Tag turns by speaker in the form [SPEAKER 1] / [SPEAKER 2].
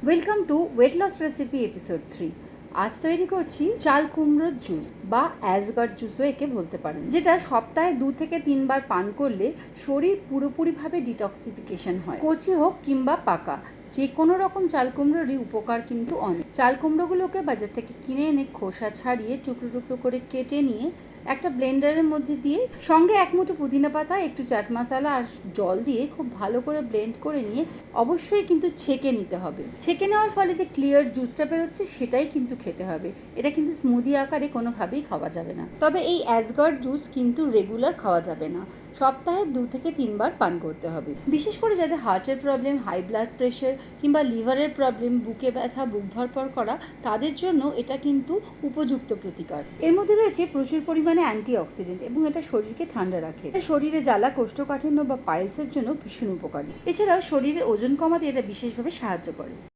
[SPEAKER 1] Welcome to weight loss recipe episode 3। আজ তৈরি করছি চাল কুমড়োর জুস বা অ্যাসগার্ড জুসও একে বলতে পারেন, যেটা সপ্তাহে 2 থেকে 3 বার পান করলে শরীর পুরোপুরিভাবে ডিটক্সিফিকেশন হয়। কচি হোক কিংবা পাকা, যে কোনো রকম চাল কুমড়োরই উপকার কিন্তু অনেক। চাল কুমড়োগুলোকে বাজার থেকে কিনে এনে খোসা ছাড়িয়ে টুকরো টুকরো করে কেটে নিয়ে একটা ব্লেন্ডারের মধ্যে দিয়ে সঙ্গে 1 মুঠো পুদিনা পাতা, একটু চাট মশলা আর জল দিয়ে খুব ভালো করে ব্লেন্ড করে নিয়ে অবশ্যই কিন্তু ছেঁকে নিতে হবে। ছেঁকে নেওয়ার ফলে যে ক্লিয়ার জুসটা বেরোচ্ছে সেটাই কিন্তু খেতে হবে। এটা কিন্তু স্মুদি আকারে কোনোভাবেই খাওয়া যাবে না। তবে এই অ্যাসগার্ড জুস কিন্তু রেগুলার খাওয়া যাবে না, সপ্তাহে 2 থেকে 3 বার পান করতে হবে। বিশেষ করে যাদের হার্টের প্রবলেম, হাই ব্লাড প্রেশার কিংবা লিভারের প্রবলেম, বুকে ব্যথা, বুক ধড়ফড় করা, তাদের জন্য এটা কিন্তু উপযুক্ত প্রতিকার। এর মধ্যে রয়েছে প্রচুর পরিমাণে অ্যান্টিঅক্সিডেন্ট এবং এটা শরীরকে ঠান্ডা রাখে। শরীরে জ্বালা, কোষ্ঠকাঠিন্য বা পাইলসের জন্য ভীষণ উপকারী। এছাড়াও শরীরের ওজন কমাতে এটা বিশেষভাবে সাহায্য করে।